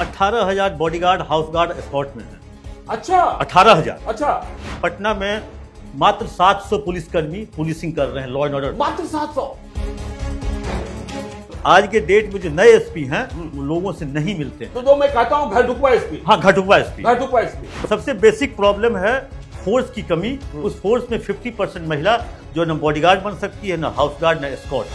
18,000 bodyguard, house guard, escort में है। अच्छा 18,000। अच्छा पटना में मात्र 700 पुलिसकर्मी पुलिसिंग कर रहे हैं, लॉ एंड ऑर्डर। मात्र 700। आज के डेट में जो नए एसपी हैं वो लोगों से नहीं मिलते हैं। तो जो मैं कहता हूँ घर ढुकवा एसपी। हाँ, घटुआ एसपी। घटुकवा एसपी। सबसे बेसिक प्रॉब्लम है फोर्स की कमी। उस फोर्स में 50% महिला जो न बॉडीगार्ड बन सकती है, न हाउस गार्ड, न एस्कॉर्ट।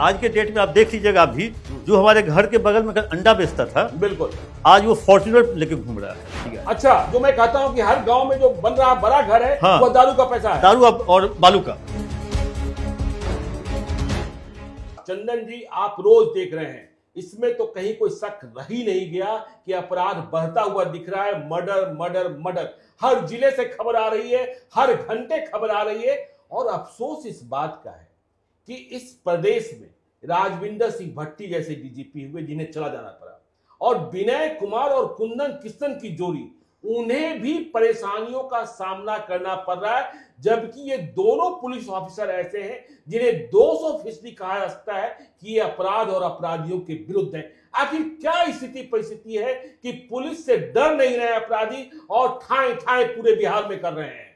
आज के डेट में आप देख लीजिएगा, अभी जो हमारे घर के बगल में अंडा बेचता था, बिल्कुल, आज वो फॉर्च्यूनर लेके घूम रहा है। ठीक है। अच्छा, जो मैं कहता हूँ कि हर गांव में जो बन रहा बड़ा घर है, हाँ, वो दारू का पैसा है। दारू और बालू का। चंदन जी, आप रोज देख रहे हैं, इसमें तो कहीं कोई शक रह ही नहीं गया कि अपराध बढ़ता हुआ दिख रहा है। मर्डर मर्डर मर्डर, हर जिले से खबर आ रही है, हर घंटे खबर आ रही है। और अफसोस इस बात का है कि इस प्रदेश में राजविंदर सिंह भट्टी जैसे डीजीपी हुए जिन्हें चला जाना पड़ा, और विनय कुमार और कुंदन किशन की जोड़ी, उन्हें भी परेशानियों का सामना करना पड़ रहा है, जबकि ये दोनों पुलिस ऑफिसर ऐसे हैं जिन्हें 200% कहा जा सकता है कि ये अपराध और अपराधियों के विरुद्ध है। आखिर क्या स्थिति परिस्थिति है कि पुलिस से डर नहीं रहे अपराधी और ठाए ठाए पूरे बिहार में कर रहे हैं?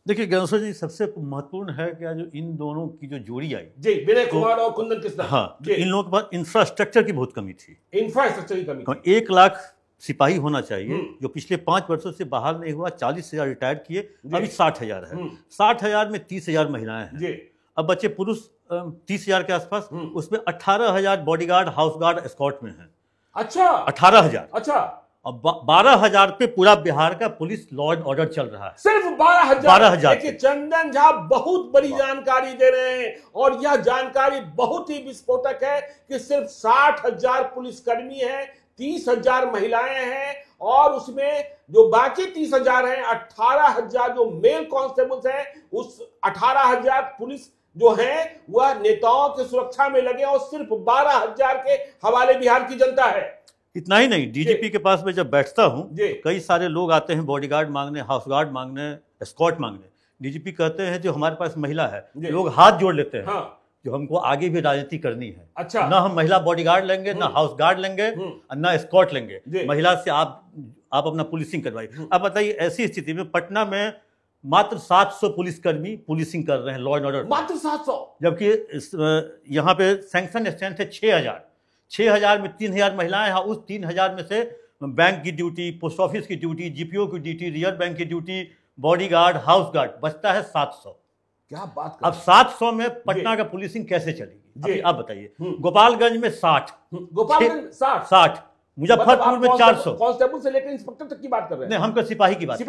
देखिए ज्ञानेश्वर जी, सबसे महत्वपूर्ण है कि जो इन दोनों की जो जोड़ी आई जी, विनय कुमार और कुंदन किशन। हाँ, तो इन लोगों के पास इंफ्रास्ट्रक्चर की बहुत कमी थी। इंफ्रास्ट्रक्चर की कमी। 1 लाख सिपाही होना चाहिए, जो पिछले 5 वर्षों से बहाल नहीं हुआ। 40,000 रिटायर किए, अभी 60,000 है। 60,000 में 30,000 महिलाएं हैं जी। अब बच्चे पुरुष 30,000 के आसपास, उसमें 18,000 बॉडीगार्ड, हाउस गार्ड, एस्कॉर्ट में है। अच्छा, 18,000। अच्छा, अब 12,000 पे पूरा बिहार का पुलिस लॉ एंड ऑर्डर चल रहा है। सिर्फ 12,000। 12,000। देखिए चंदन झा बहुत बड़ी जानकारी दे रहे हैं, और यह जानकारी बहुत ही विस्फोटक है कि सिर्फ 60,000 पुलिसकर्मी हैं, 30,000 महिलाएं हैं, और उसमें जो बाकी 30,000 हैं, 18,000 जो मेल कांस्टेबल्स हैं, उस 18,000 पुलिस जो हैं वह नेताओं की सुरक्षा में लगे, और सिर्फ 12,000 के हवाले बिहार की जनता है। इतना ही नहीं, डीजीपी के पास में जब बैठता हूं तो कई सारे लोग आते हैं बॉडीगार्ड मांगने, हाउस गार्ड मांगने, एस्कॉर्ट मांगने। डीजीपी कहते हैं जो हमारे पास महिला है, लोग हाथ जोड़ लेते हैं। हाँ। जो हमको आगे भी राजनीति करनी है। अच्छा। ना हम महिला बॉडीगार्ड लेंगे, ना हाउस गार्ड लेंगे, ना एस्कॉर्ट लेंगे। महिला से आप अपना पुलिसिंग करवाइए। अब बताइए, ऐसी स्थिति में पटना में मात्र 700 पुलिसकर्मी पुलिसिंग कर रहे हैं, लॉ एंड ऑर्डर। मात्र 700, जबकि यहाँ पे सैंक्शन स्ट्रेंथ है 6,000। 6,000 में 3,000 महिलाएं हैं। उस 3,000 में से बैंक की ड्यूटी, पोस्ट ऑफिस की ड्यूटी, जीपीओ की ड्यूटी, रिजर्व बैंक की ड्यूटी, बॉडीगार्ड, हाउस गार्ड, बचता है 700। क्या बात कर। अब 700 में पटना का पुलिसिंग कैसे चलेगी? आप बताइए। गोपालगंज में 60, गोपालगंज 60, मुजफ्फरपुर में 400। कांस्टेबल से लेकर इंस्पेक्टर तक की बात कर रहे हैं। नहीं, हम तो सिपाही की बात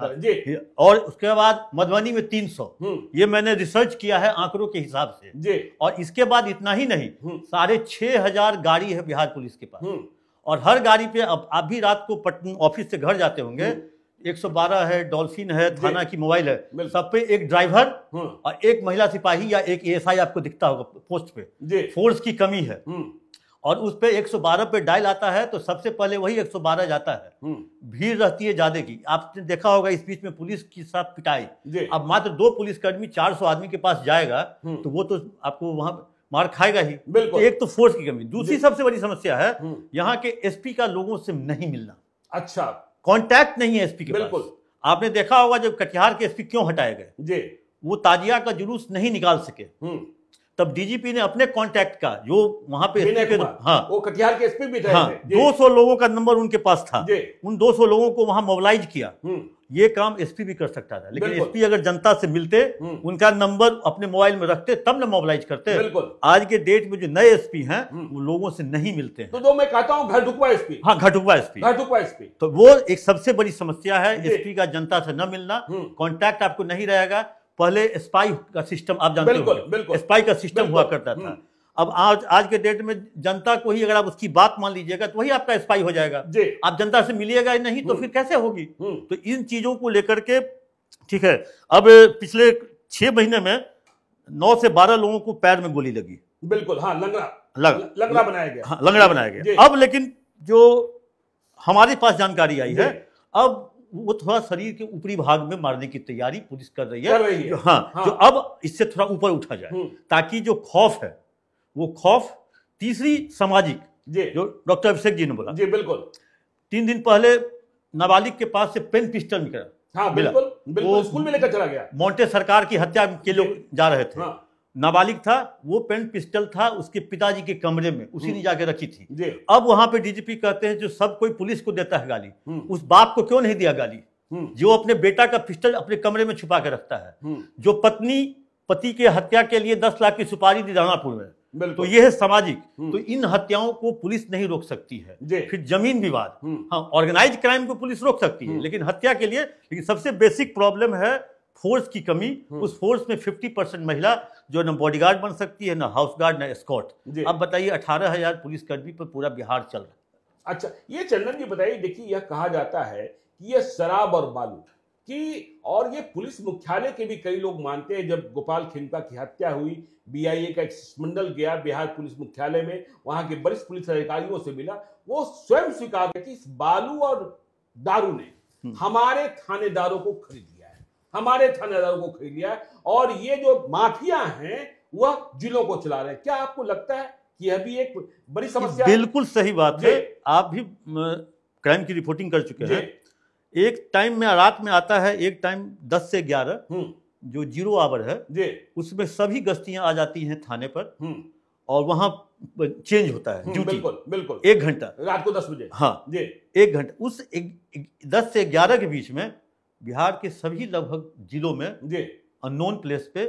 कर रहे हैं जी। और उसके बाद मधुबनी में 300। ये मैंने रिसर्च किया है आंकड़ों के हिसाब से जी। और इसके बाद इतना ही नहीं, 6,500 गाड़ी है बिहार पुलिस के पास, और हर गाड़ी पे अब आप भी रात को ऑफिस से घर जाते होंगे, 112 है, डॉल्फिन है, थाना की मोबाइल है, सब पे एक ड्राइवर और एक महिला सिपाही या एक एएसआई आपको दिखता होगा पोस्ट पे। फोर्स की कमी है, और उस पे 112 पे डायल आता है तो सबसे पहले वही 112 जाता है। भीड़ रहती है ज्यादा की। आपने देखा होगा इस बीच में पुलिस की साथ पिटाई। अब मात्र 2 पुलिसकर्मी 400 आदमी के पास जाएगा तो वो तो आपको वहां मार खाएगा ही। तो एक तो फोर्स की कमी, दूसरी सबसे बड़ी समस्या है यहाँ के एसपी का लोगों से नहीं मिलना। अच्छा, कांटेक्ट नहीं है एसपी के पास। आपने देखा होगा जब कटिहार के एसपी क्यों हटाए गए, वो ताजिया का जुलूस नहीं निकाल सके, तब डीजीपी ने अपने कांटेक्ट का जो वहां पे हाँ, वो कटिहार के एसपी भी थे, हाँ, 200 लोगों का नंबर उनके पास था, उन 200 लोगों को वहां मोबिलाइज किया। ये काम एसपी भी कर सकता था, लेकिन एसपी अगर जनता से मिलते, उनका नंबर अपने मोबाइल में रखते, तब न मोबिलाइज करते। आज के डेट में जो नए एसपी हैं वो लोगों से नहीं मिलते हैं। तो जो मैं कहता हूँ घर ढुकवा एसपी। हाँ, घर ढुकवा एसपी। घर ढुकवा एसपी, तो वो एक सबसे बड़ी समस्या है, एसपी का जनता से न मिलना, कॉन्टैक्ट आपको नहीं रहेगा। पहले स्पाई का सिस्टम आप जानते हो, स्पाई का सिस्टम हुआ करता था। अब आज के डेट में जनता को ही अगर आप उसकी बात मान लीजिएगा तो वही आपका स्पाई हो जाएगा। आप जनता से मिलिएगा ही नहीं तो फिर कैसे होगी? तो इन चीजों को लेकर के, ठीक है, अब पिछले 6 महीने में 9 से 12 लोगों को पैर में गोली लगी। बिल्कुल, हाँ, लंगड़ा बनाया गया। हाँ, लंगड़ा बनाया गया। अब लेकिन जो हमारे पास जानकारी आई है, अब वो थोड़ा शरीर के ऊपरी भाग में मारने की तैयारी पुलिस कर रही है। हाँ, जो अब इससे थोड़ा ऊपर उठा जाए, ताकि जो खौफ है वो खौफ तीसरी सामाजिक, जो डॉक्टर अभिषेक जी ने बोला। जी बिल्कुल। 3 दिन पहले नाबालिग के पास से पेन पिस्टल निकला। हाँ बिल्कुल बिल्कुल, स्कूल में लेकर चला गया। मोंटे सरकार की हत्या के लोग जा रहे थे। हाँ। नाबालिग था, वो पेन पिस्टल था उसके पिताजी के कमरे में, उसी ने जाके रखी थी। अब वहां पे डीजीपी कहते हैं जो सब कोई पुलिस को देता है गाली, उस बाप को क्यों नहीं दिया गाली जो अपने बेटा का पिस्टल अपने कमरे में छुपा के रखता है, जो पत्नी पति के हत्या के लिए 10 लाख की सुपारी दी राणापुर में। तो यह है सामाजिक। तो इन हत्याओं को पुलिस नहीं रोक सकती है। फिर जमीन विवाद, हाँ ऑर्गेनाइज क्राइम को पुलिस रोक सकती है, लेकिन हत्या के लिए, लेकिन सबसे बेसिक प्रॉब्लम है फोर्स की कमी। उस फोर्स में 50% महिला जो न बॉडीगार्ड बन सकती है, न हाउस गार्ड, न एस्कॉर्ट। अब बताइए 18,000 पुलिसकर्मी पर पूरा बिहार चल रहा है। अच्छा, ये चंदन जी बताइए, देखिए यह कहा जाता है कि यह शराब और बालू की, और ये पुलिस मुख्यालय के भी कई लोग मानते हैं। जब गोपाल खेमका की हत्या हुई, बीआईए का एक मंडल गया बिहार पुलिस मुख्यालय में, वहां के वरिष्ठ पुलिस अधिकारियों से मिला, वो स्वयं स्वीकार किया कि इस बालू और दारू ने हमारे थानेदारों को खरीद लिया है, हमारे थानेदारों को खरीद लिया है, और ये जो माफिया हैं वह जिलों को चला रहे हैं। क्या आपको लगता है कि यह भी एक बड़ी समस्या? बिल्कुल सही बात है। आप भी क्राइम की रिपोर्टिंग कर चुके हैं। एक टाइम में रात में आता है, एक टाइम 10 से 11 जो 0 आवर है, उसमें सभी गश्तियां आ जाती हैं थाने पर, और वहां चेंज होता है ड्यूटी। बिल्कुल बिल्कुल, 1 घंटा रात को 10 बजे। हाँ जी, 1 घंटा। उस 10 से 11 के बीच में बिहार के सभी लगभग जिलों में अननोन प्लेस पे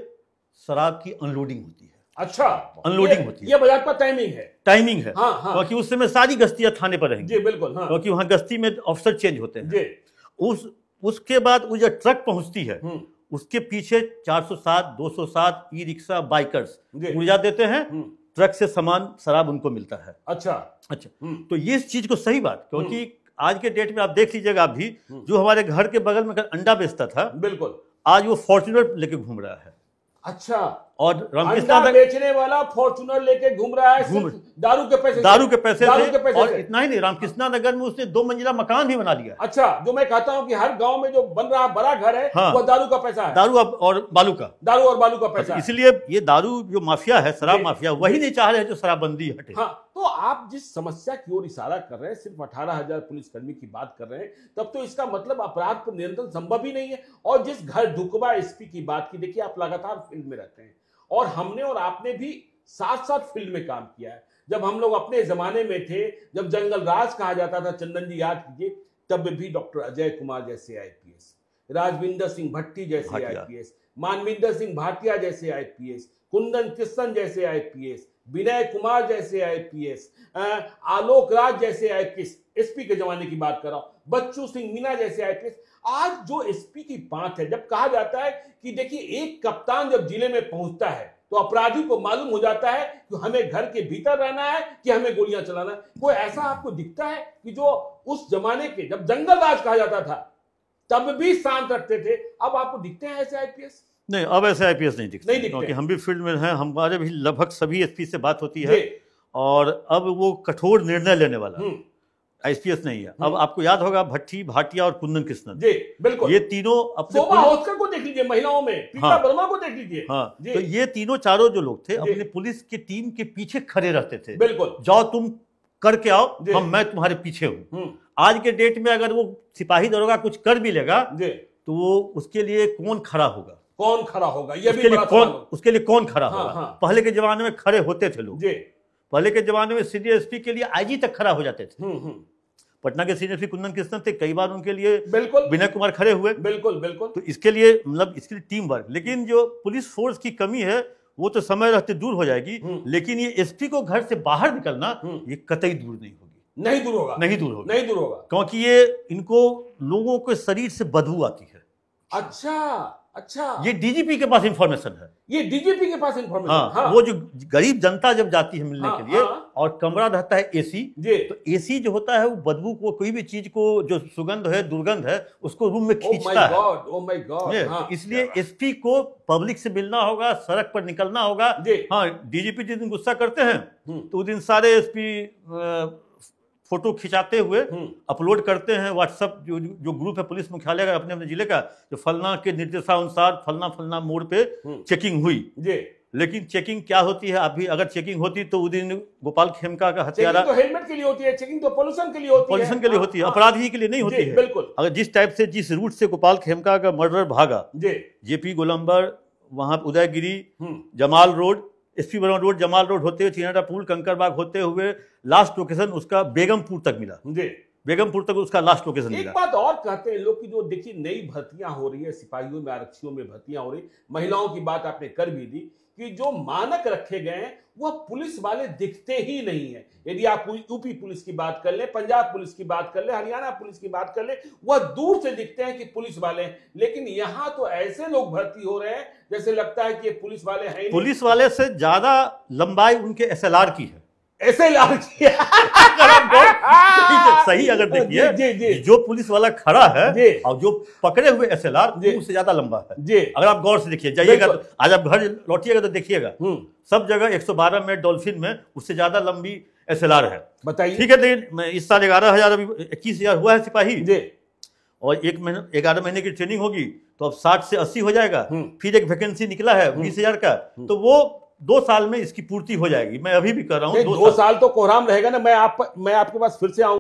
शराब की अनलोडिंग होती है। अच्छा, अनलोडिंग होती है। ये बाजार का टाइमिंग है। टाइमिंग है, हाँ, हाँ। क्योंकि उस समय सारी गश्तियां थाने पर रहेंगी। जी बिल्कुल, हाँ। क्योंकि वहां गश्ती में ऑफिसर चेंज होते हैं। उसके बाद वो जो ट्रक पहुंचती है, उसके पीछे 407, 207 ई रिक्शा बाइकर्स ऊर्जा देते हैं, ट्रक से सामान शराब उनको मिलता है। अच्छा। तो ये इस चीज को सही बात, क्योंकि आज के डेट में आप देख लीजिएगा, आप भी जो हमारे घर के बगल में अंडा बेचता था, बिल्कुल, आज वो फॉर्च्यूनर लेके घूम रहा है। अच्छा, और अंडा बेचने वाला फॉर्च्यूनर लेके घूम रहा है, दारू के पैसे से। और इतना ही नहीं, रामकृष्णा नगर में उसने 2 मंजिला मकान भी बना लिया। अच्छा, जो मैं कहता हूं कि हर गांव में जो बन रहा बड़ा घर है, हाँ, वो दारू का पैसा है। दारू और बालू का पैसा। इसलिए ये दारू जो माफिया है, शराब माफिया, वही नहीं चाह रहे हैं जो शराबबंदी हटे। हाँ, तो आप जिस समस्या की ओर इशारा कर रहे हैं, सिर्फ 18,000 पुलिसकर्मी की बात कर रहे हैं, तब तो इसका मतलब अपराध पर नियंत्रण संभव ही नहीं है। और जिस घर ढुकवा एसपी की बात की, देखिए आप लगातार फील्ड में रहते हैं, और हमने और आपने भी साथ साथ फील्ड में काम किया है। जब हम लोग अपने जमाने में थे, जब जंगल राज कहा जाता था, चंदन जी याद कीजिए, तब भी डॉक्टर अजय कुमार जैसे आईपीएस, राजविंदर सिंह भट्टी जैसे आईपीएस, मानविंदर सिंह भाटिया जैसे आईपीएस, कुंदन कृष्णन जैसे आईपीएस, विनय कुमार जैसे आईपीएस, आलोक राज जैसे आईपीएस, एसपी के जमाने की बात कर रहा हूं, बच्चू सिंह मीना जैसे आईपीएस। आज जो एसपी की बात है, जब कहा जाता है कि देखिए एक कप्तान जब जिले में पहुंचता है तो अपराधी को मालूम हो जाता है कि हमें घर के भीतर रहना है कि हमें गोलियां चलाना है। कोई ऐसा आपको दिखता है कि जो उस जमाने के, जब जंगल राज कहा जाता था, तब भी शांत रखते थे, अब आपको दिखते हैं ऐसे आईपीएस? नहीं, अब ऐसे आईपीएस नहीं दिखते, क्योंकि हम भी फील्ड में हैं, हमारे भी लगभग सभी एसपी से बात होती है, और अब वो कठोर निर्णय लेने वाला आईपीएस नहीं है। अब आपको याद होगा भट्टी, भाटिया और कुंदन कृष्णन, जी बिल्कुल, ये तीनों अपने को देख लीजिए, महिलाओं में पीता वर्मा को देख लीजिए। हाँ, तो ये तीनों चारों जो लोग थे अपने पुलिस की टीम के पीछे खड़े रहते थे। बिल्कुल, जाओ तुम करके आओ, मैं तुम्हारे पीछे हूं। आज के डेट में अगर वो सिपाही दरोगा कुछ कर भी लेगा तो वो उसके लिए कौन खड़ा होगा? ये उसके लिए कौन खड़ा होगा? पहले के जमाने में खड़े होते थे लोग। पहले के जमाने में सीनियर एसपी के लिए आईजी तक खड़ा हो जाते थे। पटना के सीनियर एसपी कुंदन कृष्णन थे, कई बार उनके लिए विनय कुमार खड़े हुए। बिल्कुल। तो इसके लिए मतलब इसके लिए टीम वर्क। लेकिन जो पुलिस फोर्स की कमी है वो तो समय रहते दूर हो जाएगी, लेकिन ये एसपी को घर से बाहर निकलना ये कतई दूर नहीं होगी। नहीं दूर होगा, क्योंकि ये इनको लोगों के शरीर से बदबू आती है। अच्छा, ये डीजीपी के पास इंफॉर्मेशन है। हाँ, वो जो गरीब जनता जब जाती है मिलने के लिए, और कमरा रहता है एसी, तो एसी जो होता है वो बदबू को, कोई भी चीज को जो सुगंध है, दुर्गंध है, उसको रूम में खींचता है। Oh my God. इसलिए एसपी को पब्लिक से मिलना होगा, सड़क पर निकलना होगा। हाँ, डीजीपी जिस दिन गुस्सा करते हैं तो उस दिन सारे एसपी फोटो खिंचाते हुए अपलोड करते हैं व्हाट्सएप जो ग्रुप है पुलिस मुख्यालय का अपने अपने जिले का, जो फलना के निर्देशानुसार फलना मोड़ पे चेकिंग हुई। लेकिन चेकिंग क्या होती है, अभी अगर चेकिंग होती तो उस दिन गोपाल खेमका का हत्यारा, चेकिंग तो हेलमेट के लिए होती है, चेकिंग तो पोल्यूशन के लिए होती है, पोल्यूशन के लिए होती है, अपराधी के लिए नहीं होती है। बिल्कुल। अगर जिस टाइप से, जिस रूट से गोपाल खेमका का मर्डर भागा, जेपी गोलंबर, वहां Udaygiri, Jamal road, SP Barman road, Jamal road होते हुए चिनाटा पुल, कंकरबाग होते हुए लास्ट लोकेशन उसका बेगमपुर तक मिला। बेगमपुर तक उसका लास्ट लोकेशन मिला। एक बात और कहते हैं लोग कि जो देखिए नई भर्तियां हो रही है, सिपाहियों में, आरक्षियों में भर्तियां हो रही, महिलाओं की बात आपने कर भी दी कि जो मानक रखे गए हैं वह पुलिस वाले दिखते ही नहीं है। यदि आप यूपी पुलिस की बात कर ले, पंजाब पुलिस की बात कर ले, हरियाणा पुलिस की बात कर ले, वह दूर से दिखते हैं कि पुलिस वाले हैं। लेकिन यहां तो ऐसे लोग भर्ती हो रहे हैं जैसे लगता है कि ये पुलिस वाले हैं। पुलिस वाले से ज्यादा लंबाई उनके एसएलआर की है। एसएलआर की सही अगर देखिए, जो पुलिस वाला खड़ा है और जो पकड़े हुए एसएलआर उससे ज्यादा लंबा है। अगर आप गौर से देखिए, जाइएगा तो, आज आप घर लौटिएगा तो देखिएगा, सब जगह 112 में, डॉल्फिन में उससे ज्यादा लंबी एसएलआर है। बताइए। ठीक है, लेकिन इस साल 11,000 अभी 21,000 हुआ है सिपाही, और 11 महीने की ट्रेनिंग होगी तो अब 60 से 80 हो जाएगा। फिर एक वैकेंसी निकला है 20,000 का, तो वो 2 साल में इसकी पूर्ति हो जाएगी। मैं अभी भी कर रहा हूँ 2 साल तो कोहराम रहेगा ना। मैं आपके पास फिर से आऊंगा।